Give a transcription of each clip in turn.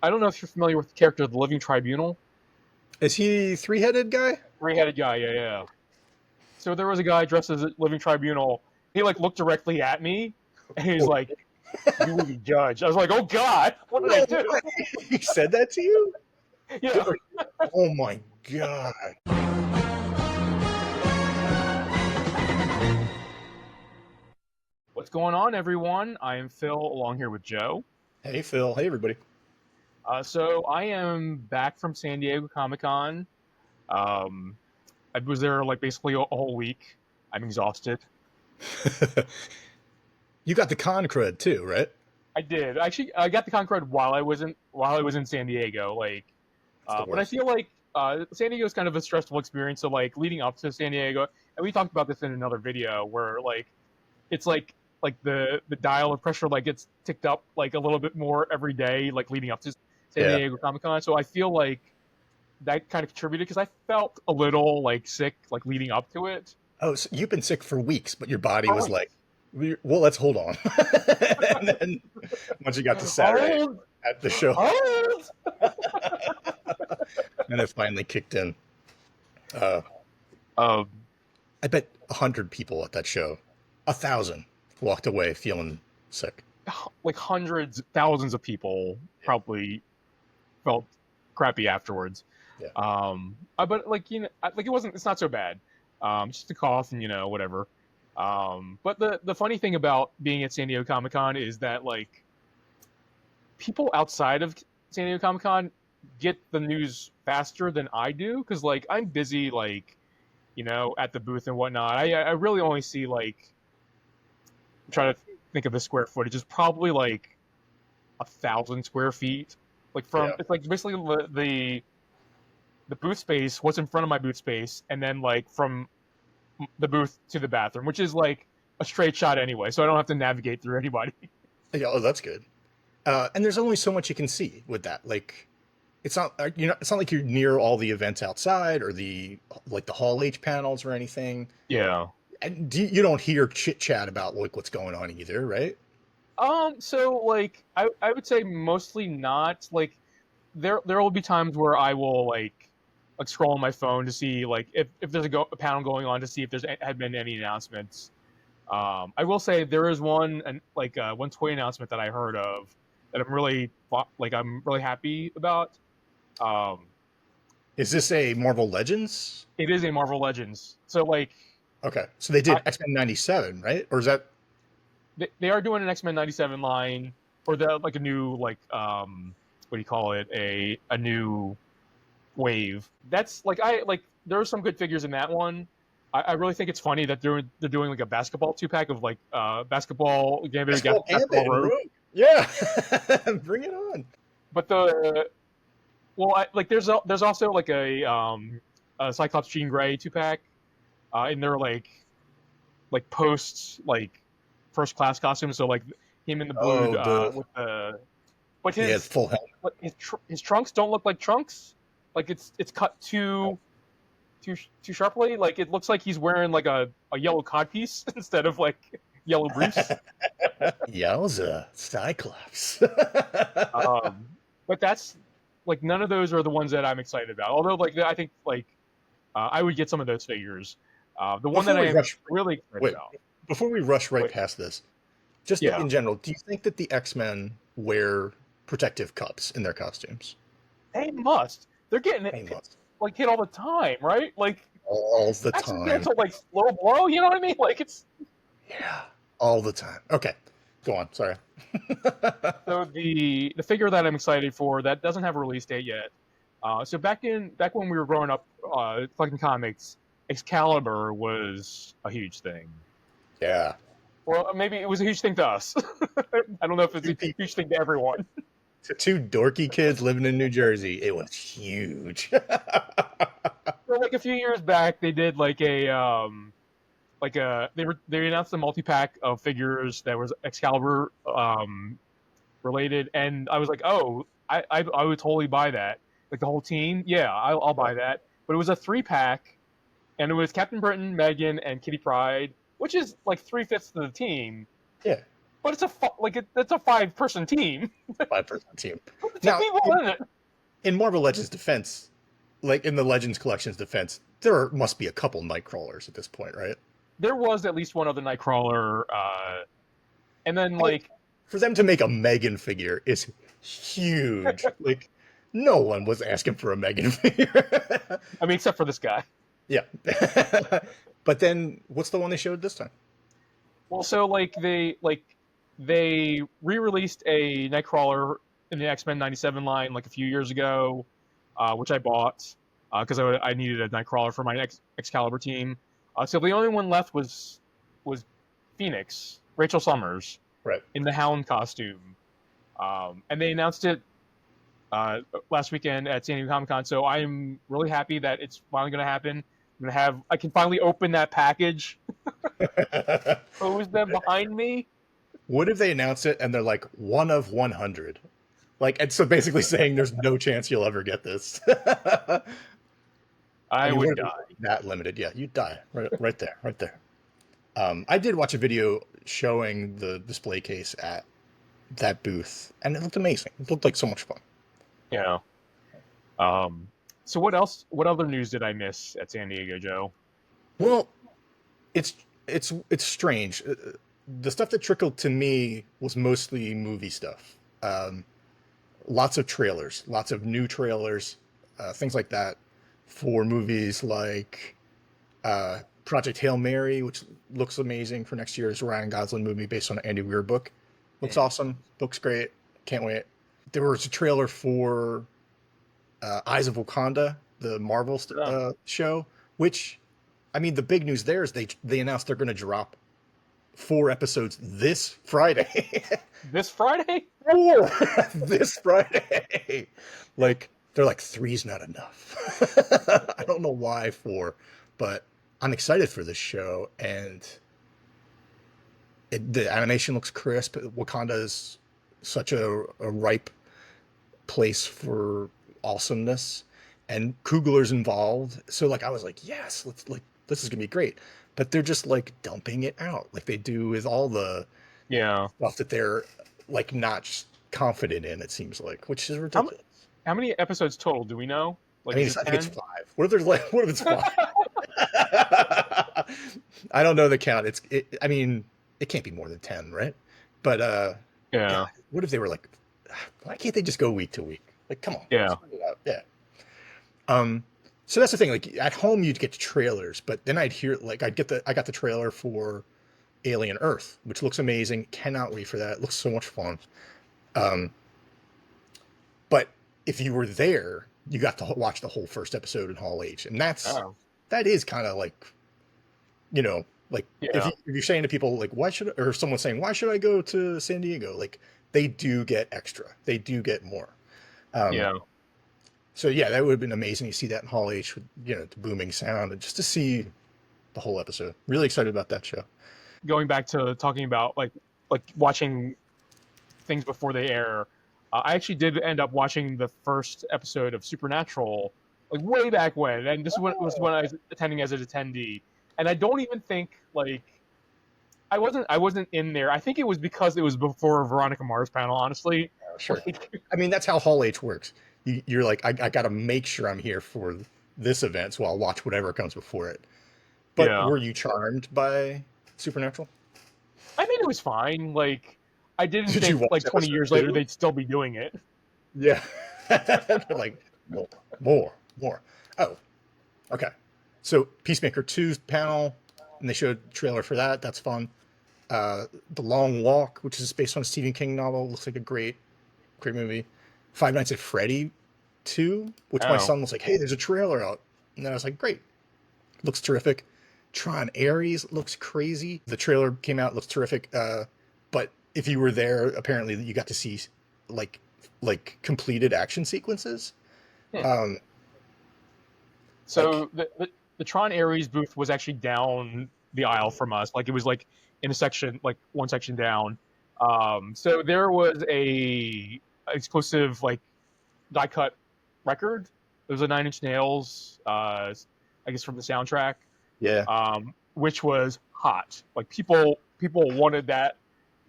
I don't know if you're familiar with the character of the Living Tribunal. Is he three-headed guy? Three-headed guy, yeah. So there was a guy dressed as a Living Tribunal. He like looked directly at me, and he's like, "You will be judged." I was like, "Oh God, what did I do?" He said that to you? Yeah. Oh my God. What's going on, everyone? I am Phil, along here with Joe. Hey, Phil. Hey, everybody. So I am back from San Diego Comic-Con. I was there like basically a whole week. I'm exhausted. You got the con cred too, right? I did actually. I got the con cred while I was in San Diego. But I feel like San Diego is kind of a stressful experience. So like leading up to San Diego, and we talked about this in another video where like it's like the dial of pressure like gets ticked up like a little bit more every day, like leading up to San Diego Comic Con. So I feel like that kind of contributed because I felt a little like sick like leading up to it. Oh, so you've been sick for weeks, but your body was like, well, let's hold on. And then once you got to Saturday at the show, and it finally kicked in. I bet 100 people at that show, 1,000 walked away feeling sick. Like hundreds, thousands of people probably felt crappy afterwards. Yeah. But like it's not so bad. Just a cough and whatever. But the funny thing about being at San Diego Comic-Con is that like people outside of San Diego Comic-Con get the news faster than I do because like I'm busy like at the booth and whatnot. I really only see like I'm trying to think of the square footage. It's probably like 1,000 square feet. Like it's like basically the booth space, what's in front of my booth space, and then like from the booth to the bathroom, which is like a straight shot anyway, so I don't have to navigate through anybody. Yeah, oh, that's good. And there's only so much you can see with that. Like, it's not it's not like you're near all the events outside or the Hall H panels or anything. Yeah. And you don't hear chit chat about like what's going on either, right? So like I would say mostly not. Like there will be times where I will like scroll on my phone to see like if there's a panel going on to see if had been any announcements. I will say there is one toy announcement that I heard of that I'm really happy about. Is this a Marvel Legends? It is a Marvel Legends. So like okay, so they did X-Men 97, right? Or is that they are doing an X-Men 97 line or a new what do you call it, a new wave. That's like there are some good figures in that one. I really think it's funny that they're doing like a basketball 2-pack of like basketball Gambit, basketball Rogue. Yeah. Bring it on. But there's also like a Cyclops Jean Grey 2-pack in their like post like first class costumes, so like him in the blue with the but his full helmet. His trunks don't look like trunks. Like it's cut too sharply. Like it looks like he's wearing like a yellow codpiece instead of like yellow briefs. Yowza, Cyclops. But that's like none of those are the ones that I'm excited about. Although like I think like I would get some of those figures. The one that I am really excited about. Before we rush past this, just in general, do you think that the X-Men wear protective cups in their costumes? They must. They're getting it like hit all the time, right? Like all the time. Accidental like slow blow, you know what I mean? Like it's all the time. Okay, go on. Sorry. So the figure that I'm excited for that doesn't have a release date yet. So back when we were growing up collecting comics, Excalibur was a huge thing. Yeah. Well, maybe it was a huge thing to us. I don't know if it's a huge thing to everyone. To two dorky kids living in New Jersey, it was huge. So, like a few years back, they did like they announced a multi-pack of figures that was Excalibur related, and I was like, oh, I would totally buy that. Like the whole team, yeah, I'll buy that. But it was a 3-pack, and it was Captain Britain, Megan, and Kitty Pryde, which is like 3/5 of the team. Yeah. But it's it's a 5-person team. 5-person team. Put 2 Now, people in it. in Marvel Legends defense, like in the Legends Collection's defense, there must be a couple Nightcrawlers at this point, right? There was at least one other Nightcrawler, and then I mean, like for them to make a Megan figure is huge. Like, no one was asking for a Megan figure. I mean, except for this guy. Yeah. But then, what's the one they showed this time? Well, so they re-released a Nightcrawler in the X-Men '97 line like a few years ago, which I bought because I needed a Nightcrawler for my Excalibur team. So the only one left was Phoenix, Rachel Summers, Right. in the Hound costume, and they announced it last weekend at San Diego Comic-Con. So I'm really happy that it's finally going to happen. I can finally open that package. Close them behind me. What if they announce it and they're like 1 of 100? Like, and so basically saying there's no chance you'll ever get this. I mean, would what if die. it's that limited, yeah, you'd die right there, right there. I did watch a video showing the display case at that booth, and it looked amazing. It looked like so much fun. Yeah. So what else? What other news did I miss at San Diego, Joe? Well, it's strange. The stuff that trickled to me was mostly movie stuff. Lots of trailers, lots of new trailers, things like that for movies like Project Hail Mary, which looks amazing for next year's Ryan Gosling movie based on an Andy Weir book. Looks awesome. Looks great. Can't wait. There was a trailer for Eyes of Wakanda, the Marvel show, which, I mean, the big news there is they announced they're going to drop 4 episodes this Friday. This Friday? 4 this Friday. Like, they're like, 3's not enough. I don't know why 4, but I'm excited for this show, and the animation looks crisp. Wakanda is such a ripe place for awesomeness, and Coogler's involved. So like, I was like, yes, this is gonna be great. But they're just like dumping it out like they do with all the stuff that they're like not confident in, it seems like, which is ridiculous. How many episodes total do we know? Like, I mean, I think it's 5. What if there's what if it's 5? I don't know the count. I mean, it can't be more than 10, right? But God, what if they were like, why can't they just go week to week? Like, come on. Yeah. Yeah. So that's the thing. Like, at home, you'd get trailers, but then I'd hear, like, I got the trailer for Alien Earth, which looks amazing. Cannot wait for that. It looks so much fun. But if you were there, you got to watch the whole first episode in Hall H, and that is kind of like, you know, like if you're saying to people like, or someone's saying, why should I go to San Diego? Like, they do get extra. They do get more. So yeah, that would have been amazing to see that in Hall H with, the booming sound, and just to see the whole episode. Really excited about that show. Going back to talking about like watching things before they air, I actually did end up watching the first episode of Supernatural like way back when, and this was when I was attending as an attendee, and I don't even think like I wasn't in there. I think it was because it was before Veronica Mars panel, honestly. Sure. I mean, that's how Hall H works. You're like, I got to make sure I'm here for this event, so I'll watch whatever comes before it. But were you charmed by Supernatural? I mean, it was fine. Like, I didn't think like 20 years later they'd still be doing it. Yeah. Like, more. Oh, okay. So Peacemaker 2's panel, and they showed a trailer for that. That's fun. The Long Walk, which is based on a Stephen King novel, looks like a great movie. Five Nights at Freddy 2, which my son was like, hey, there's a trailer out. And then I was like, great. Looks terrific. Tron Ares looks crazy. The trailer came out, looks terrific. But if you were there, apparently you got to see like completed action sequences. So the Tron Ares booth was actually down the aisle from us. Like, it was like in a section, like one section down. So there was a exclusive like die cut record. There was a 9 Inch Nails, I guess from the soundtrack. Yeah. Which was hot. Like, people wanted that.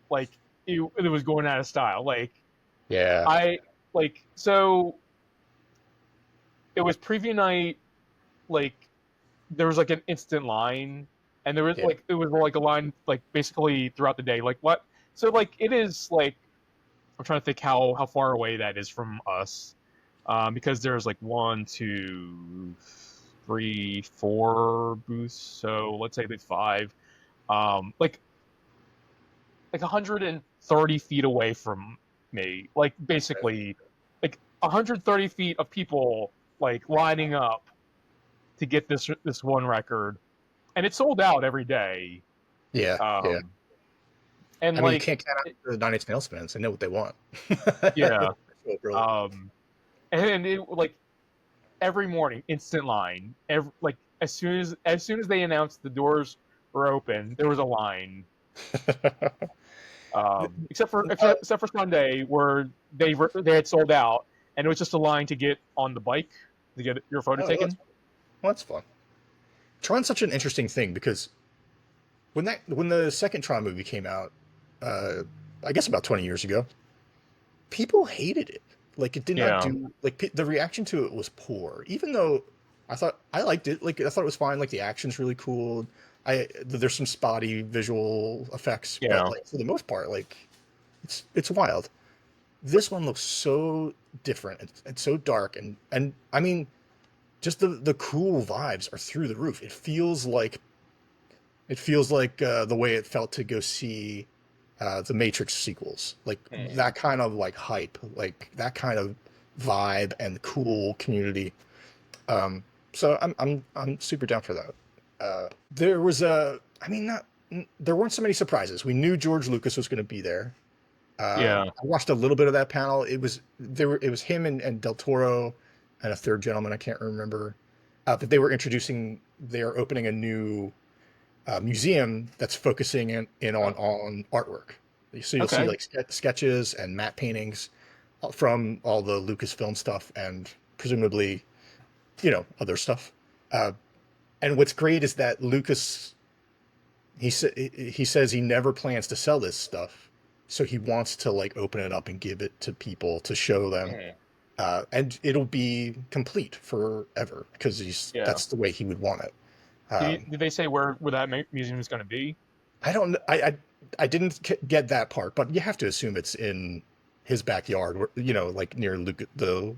like it was going out of style. Like Yeah. I so it was preview night. Like there was like an instant line, and there was Yeah. like it was like a line like basically throughout the day. Like what? So like it is like I'm trying to think how far away that is from us, because there's like one, two, three, four booths. So let's say there's five. Like 130 feet away from me. Like basically, like 130 feet of people like lining up to get this one record, and it sold out every day. Yeah. Yeah. Um, and I mean, you like, can't count out the Nine Inch Nails fans. They know what they want. yeah. So brilliant. And it like every morning, instant line. Like as soon as they announced the doors were open, there was a line. Except for Uh, except for Sunday, where they had sold out, and it was just a line to get on the bike to get your photo oh, taken. that's fun. Tron's such an interesting thing because when the second Tron movie came out, uh, I guess about 20 years ago, people hated it. Like it did not Yeah, do like the reaction to it was poor. Even though I liked it. Like I thought it was fine. Like the action's really cool. There's some spotty visual effects, but yeah, like for the most part, like it's wild. This one looks so different. It's so dark and I mean, just the cool vibes are through the roof. It feels like the way it felt to go see the Matrix sequels, like that kind of like hype, like that kind of vibe and cool community. So I'm super down for that. There was I mean, not there weren't so many surprises. We knew George Lucas was going to be there. yeah. I watched a little bit of that panel. It was him and Del Toro and a third gentleman I can't remember. But they were introducing. They are opening a new museum that's focusing in Oh, on artwork. So you'll see okay. like sketches and matte paintings from all the Lucasfilm stuff and presumably, other stuff. Uh, and what's great is that Lucas he says he never plans to sell this stuff, so he wants to like open it up and give it to people to show them, and it'll be complete forever because Yeah. that's the way he would want it. Did they say where that museum is going to be? I don't. I didn't get that part, but you have to assume it's in his backyard, like near Luke the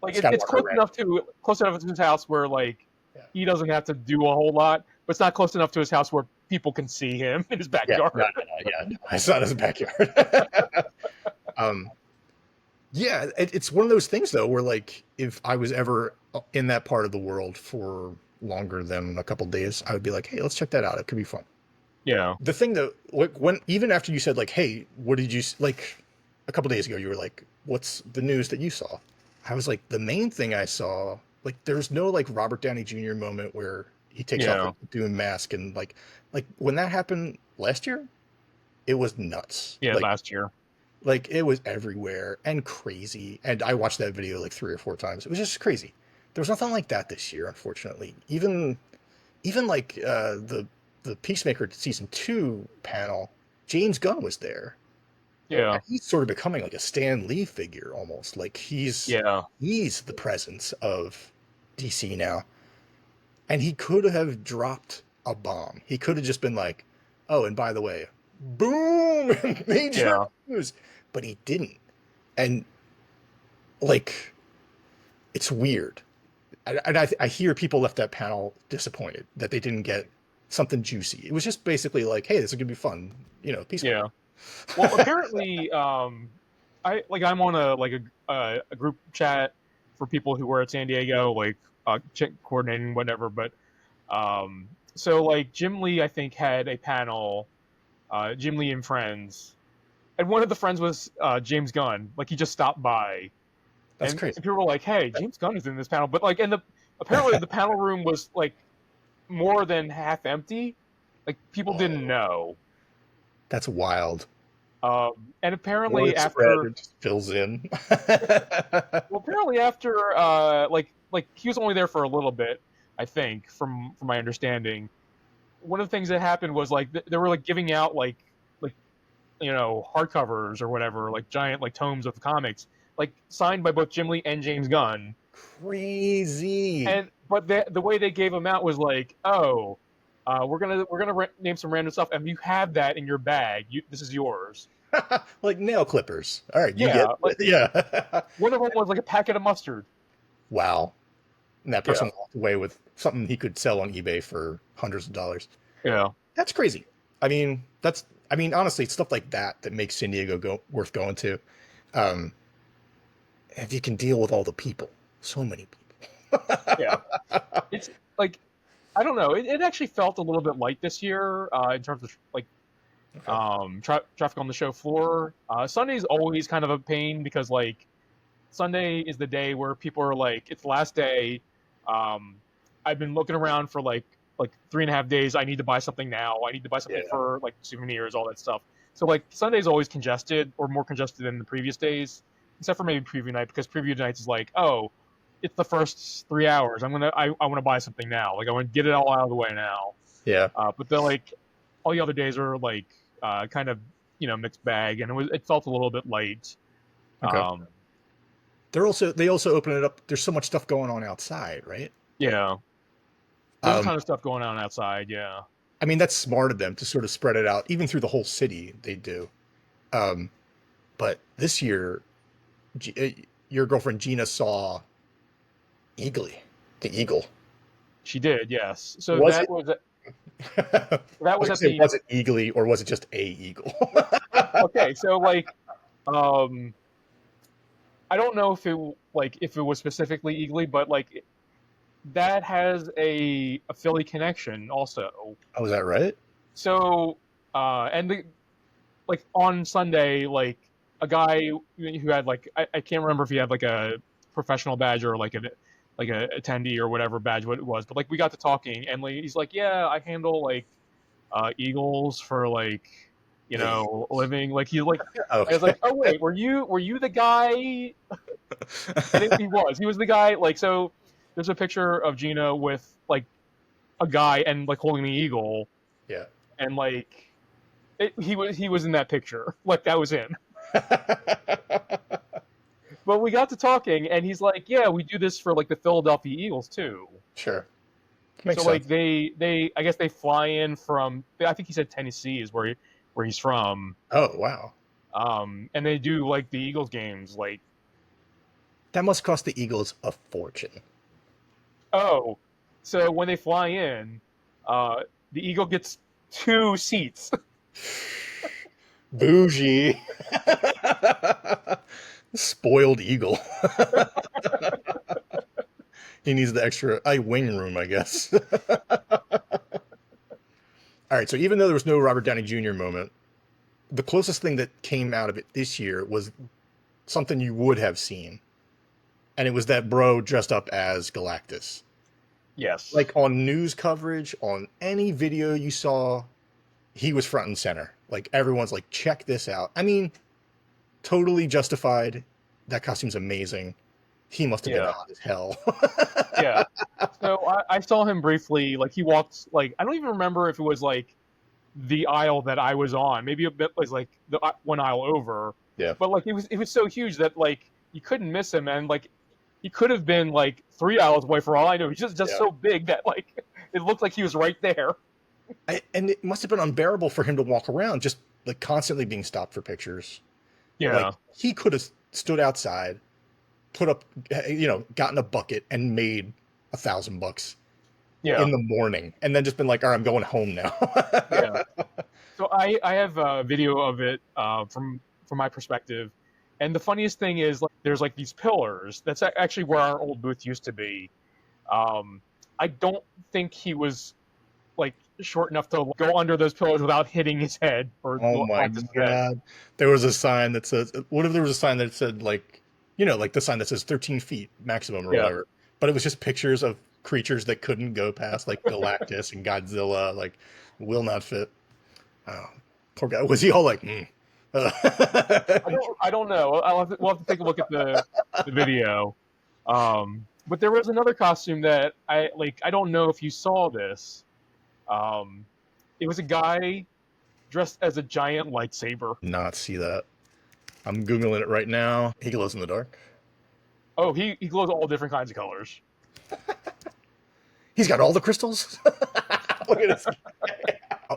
Like it's Skywalker Ranch. close enough to his house where like Yeah, he doesn't have to do a whole lot, but it's not close enough to his house where people can see him in his yeah, no, backyard. no, no, yeah, no, it's not his backyard. um, yeah, it's one of those things though, where like if I was ever in that part of the world for longer than a couple days, I would be like, hey, let's check that out. It could be fun. Yeah. The thing though, like when even after you said like, hey, what did you like a couple days ago? You were like, what's the news that you saw? I was like, the main thing I saw, like, there's no like Robert Downey Jr. moment where he takes off Yeah. the Doom mask and like when that happened last year, it was nuts. Yeah. Last year. Like it was everywhere and crazy. And I watched that video like 3 or 4 times. It was just crazy. There was nothing like that this year, unfortunately. Even like the Peacemaker season 2 panel, James Gunn was there. Yeah. And he's sort of becoming like a Stan Lee figure almost. Like Yeah. he's the presence of DC now. And he could have dropped a bomb. He could have just been like, oh, and by the way, boom, major Yeah. news. But he didn't. And like, it's weird. And I hear people left that panel disappointed that they didn't get something juicy. It was just basically like, hey, this is gonna be fun, Peacemaker. Yeah. Well, apparently, I'm on a group chat for people who were at San Diego, like coordinating whatever. But so like Jim Lee, I think had a panel, Jim Lee and friends, and one of the friends was James Gunn. Like he just stopped by, That's and crazy. people were like, "Hey, James Gunn is in this panel," but like, and apparently the panel room was like more than half empty. Like people didn't Whoa, know. that's wild. And apparently Word spread, after it just fills in. Well, apparently after like he was only there for a little bit, I think, from my understanding. One of the things that happened was like they were like giving out like hardcovers or whatever, like giant like tomes of the comics, like signed by both Jim Lee and James Gunn. Crazy. But the way they gave them out was like, oh, we're gonna name some random stuff, and you have that in your bag. This is yours. Like nail clippers. All right, you get Yeah, like yeah. one of them was like a packet of mustard. Wow. And that Yeah, person walked away with something he could sell on eBay for hundreds of dollars. yeah, That's crazy. Honestly, it's stuff like that makes San Diego worth going to. Um, if you can deal with all the people, so many people. yeah. It's like I don't know. It actually felt a little bit light this year in terms of like Okay. traffic on the show floor. Sunday's always kind of a pain because like Sunday is the day where people are like, it's the last day. Um, I've been looking around for like 3.5 days. I need to buy something now. I need to buy something Yeah. for like souvenirs, all that stuff. So like Sunday's always congested or more congested than the previous days, except for maybe preview night because preview night is like, oh, it's the first 3 hours. I want to buy something now. Like I want to get it all out of the way now. Yeah. But then like all the other days are like kind of mixed bag, and it felt a little bit light. Okay. Um, They also open it up. There's so much stuff going on outside, right? yeah, there's a Um, ton of stuff going on outside. Yeah, that's smart of them to sort of spread it out, even through the whole city. They do. Um, but this year, your girlfriend Gina saw the eagle. she did. Yes. So Was it? that I was was gonna at say, the was it eagly or was it just a eagle? okay. So like, um, I don't know if it was specifically Eagly, but like that has a Philly connection also. Oh, is that right? So and like on Sunday, like a guy who had like I can't remember if he had like a professional badge or like a attendee or whatever badge what it was, but like we got to talking and like he's like, yeah, I handle like Eagles for like The a living. Like he's like I was okay. like, oh wait, were you the guy? And he was the guy. Like so, there's a picture of Gina with like a guy and like holding the eagle, Yeah. and like he was in that picture. Like that was him. But we got to talking, and he's like, "Yeah, we do this for like the Philadelphia Eagles too." Sure. So Makes like sense. they I guess they fly in from I think he said Tennessee is where he's from. Oh, wow. And they do like the Eagles games. Like, That must cost the Eagles a fortune. oh, so when they fly in, the Eagle gets 2 seats. Bougie. Spoiled eagle. He needs the extra wing room, I guess. All right, so even though there was no Robert Downey Jr. moment, the closest thing that came out of it this year was something you would have seen, and it was that bro dressed up as Galactus. Yes. Like on news coverage, on any video you saw, he was front and center. Like everyone's like, check this out. Totally justified. That costume's amazing. He must have been Yeah. hot as hell. Yeah. So I saw him briefly. Like he walked. Like I don't even remember if it was like the aisle that I was on. Maybe a bit was like the one aisle over. Yeah. But like it was so huge that like you couldn't miss him, and like he could have been like 3 aisles away for all I know. He's just Yeah. so big that like it looked like he was right there. And it must have been unbearable for him to walk around, just like constantly being stopped for pictures. Like Yeah. he could have stood outside, put up, gotten a bucket and made $1,000 Yeah. in the morning, and then just been like, "All right, I'm going home now." Yeah. So I have a video of it from my perspective, and the funniest thing is like there's like these pillars. That's actually where our old booth used to be. Um, I don't think he was like short enough to go under those pillars without hitting his head or Oh my his head. god! There was a sign that says, "What if there was a sign that said like, like the sign that says 13 feet maximum or Yeah. whatever?" But it was just pictures of creatures that couldn't go past, like Galactus and Godzilla, like will not fit. Oh, poor guy. Was he all like, I don't know. We'll have to take a look at the video. But there was another costume that I don't know if you saw this. It was a guy dressed as a giant lightsaber. Not see that. I'm Googling it right now. He glows in the dark. Oh, he glows all different kinds of colors. He's got all the crystals. Look at this.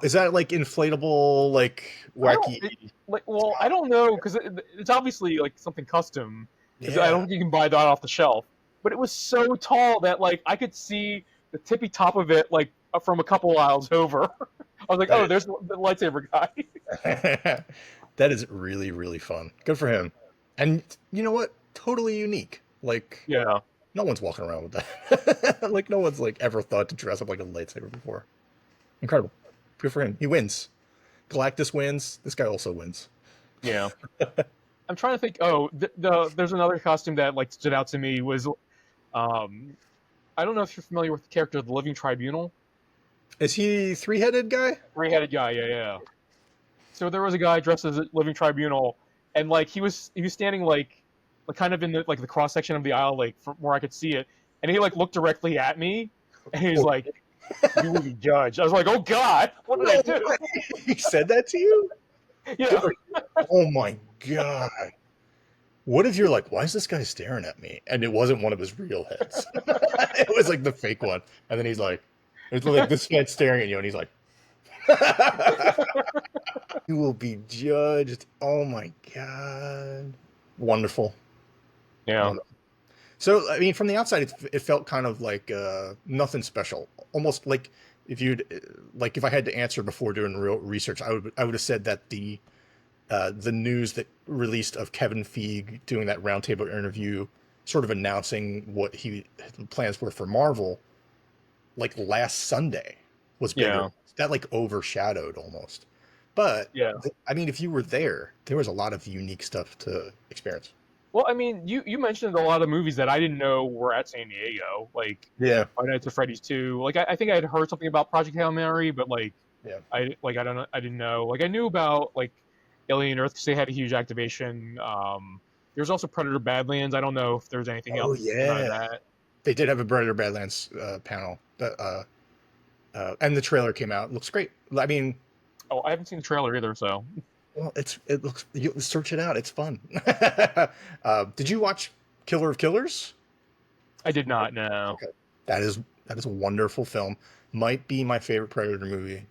Is that like inflatable, like wacky? I don't know because it's obviously like something custom. Because I don't think you can buy that off the shelf. But it was so tall that like I could see the tippy top of it like from a couple aisles over. I was like, oh, there's the lightsaber guy. That is really, really fun. Good for him. And you know what? Totally unique. Like, Yeah. no one's walking around with that. Like, no one's like ever thought to dress up like a lightsaber before. Incredible. Good for him. He wins. Galactus wins. This guy also wins. Yeah. I'm trying to think. Oh, there's another costume that like stood out to me was, I don't know if you're familiar with the character of the Living Tribunal. Is he three-headed guy? Three-headed guy. Yeah. So there was a guy dressed as a Living Tribunal, and like he was standing like kind of in the like the cross section of the aisle, like from where I could see it, and he like looked directly at me, and he was like, "You will be judged." I was like, "Oh God, what did I do?" He said that to you? Yeah. Oh my God. What if you're like, why is this guy staring at me? And it wasn't one of his real heads. It was like the fake one. And then he's like, it's like this guy's staring at you, and he's like, you will be judged. Oh my God. Wonderful. Yeah. Wonderful. So, I mean, from the outside, it felt kind of like nothing special. Almost like if I had to answer before doing real research, I would have said that the news that released of Kevin Feige doing that roundtable interview, sort of announcing what his plans were for Marvel, like last Sunday, was bigger. Yeah. That like overshadowed almost. But Yeah. I mean, if you were there was a lot of unique stuff to experience. Well, I mean, you mentioned a lot of movies that I didn't know were at San Diego, like Yeah. Five Nights at Freddy's 2. Like I think I had heard something about Project Hail Mary, but like Yeah. I don't know, I didn't know. Like I knew about like Alien Earth because they had a huge activation. There's also Predator Badlands. I don't know if there's anything else. Oh yeah, that. They did have a Predator Badlands panel, and the trailer came out. It looks great. I mean, Oh, I haven't seen the trailer either, so. well, it looks. You search it out. It's fun. Did you watch Killer of Killers? I did not know. Okay. That is a wonderful film. Might be my favorite Predator movie.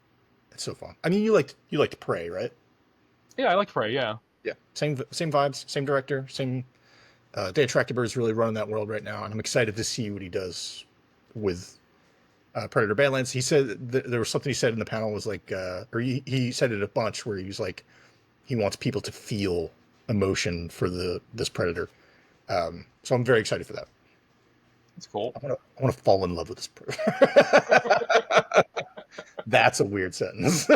It's so fun. I mean, you liked Prey, right? Yeah, I like Prey. Yeah. Yeah. Same vibes. Same director. Same. Dave Trachtenberg is really running that world right now, and I'm excited to see what he does with Predator Badlands. He said there was something he said in the panel was like, or he said it a bunch where he was like, he wants people to feel emotion for this Predator. So I'm very excited for that. It's cool. I want to fall in love with this Predator. That's a weird sentence.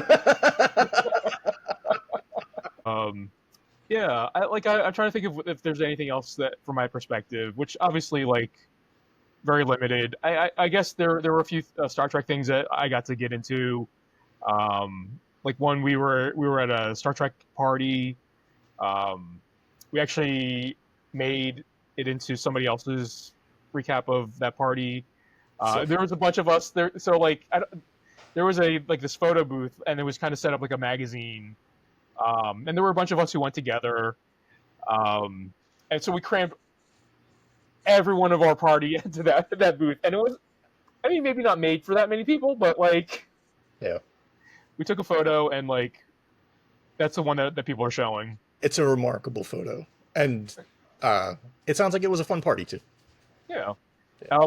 Yeah, I'm trying to think of if there's anything else that, from my perspective, which obviously like very limited. I guess there were a few Star Trek things that I got to get into. Like one, we were at a Star Trek party. We actually made it into somebody else's recap of that party. There was a bunch of us there, so like there was this photo booth, and it was kind of set up like a magazine. And there were a bunch of us who went together, and so we crammed every one of our party into that booth, and it was, I mean, maybe not made for that many people, but like, yeah, we took a photo, and like, that's the one that people are showing. It's a remarkable photo, and it sounds like it was a fun party too. Yeah,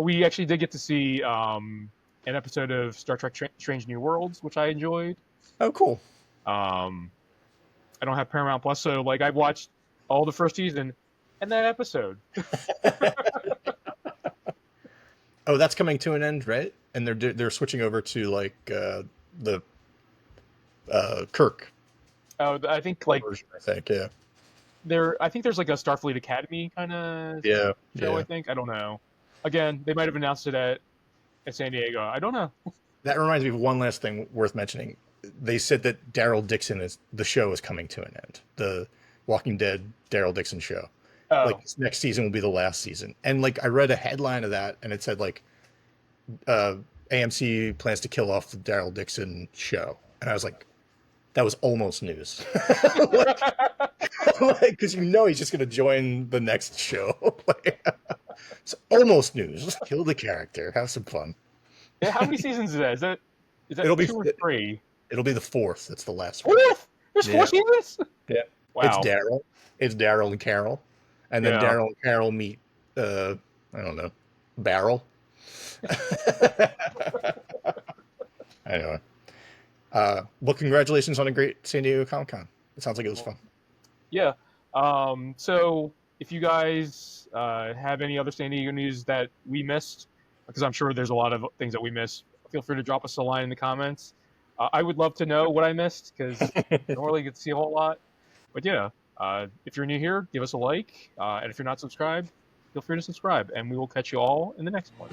we actually did get to see an episode of Star Trek Strange New Worlds, which I enjoyed. Oh, cool. I don't have Paramount Plus, so like I watched all the first season and that episode. Oh, that's coming to an end, right? And they're switching over to like the Kirk. Oh, I think like version, I think, yeah. I think there's like a Starfleet Academy kind of show. Yeah. I think, I don't know. Again, they might have announced it at San Diego. I don't know. That reminds me of one last thing worth mentioning. They said that Daryl Dixon the show is coming to an end. The Walking Dead Daryl Dixon show. Oh. Like next season will be the last season. And like I read a headline of that, and it said like AMC plans to kill off the Daryl Dixon show. And I was like, that was almost news. Because you know he's just going to join the next show. It's almost news. Kill the character. Have some fun. Yeah, how many seasons is that? Is that It'll be 2 or 3? It'll be the 4th. That's the last one. 4th? There's 4 Yeah. seasons? Yeah. Wow. It's Daryl and Carol. And then Yeah. Daryl and Carol meet, I don't know, Barrel. Anyway. Well, congratulations on a great San Diego Comic-Con. It sounds like it was fun. Yeah. So if you guys have any other San Diego news that we missed, because I'm sure there's a lot of things that we missed, feel free to drop us a line in the comments. I would love to know what I missed, because I don't really get to see a whole lot. But yeah, if you're new here, give us a like. And if you're not subscribed, feel free to subscribe. And we will catch you all in the next one.